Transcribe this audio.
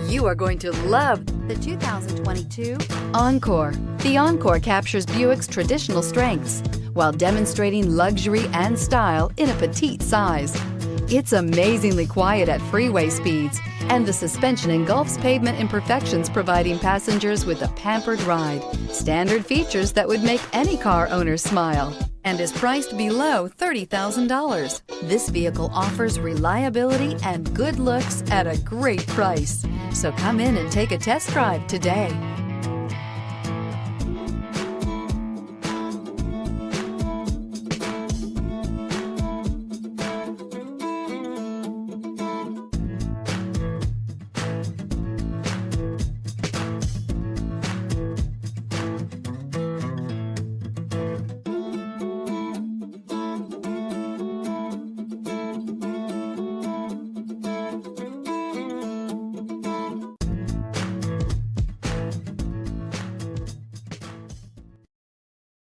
You are going to love the 2022 Encore. The Encore captures Buick's traditional strengths while demonstrating luxury and style in a petite size. It's amazingly quiet at freeway speeds, and the suspension engulfs pavement imperfections, providing passengers with a pampered ride. Standard features that would make any car owner smile, and is priced below $30,000. This vehicle offers reliability and good looks at a great price. So come in and take a test drive today.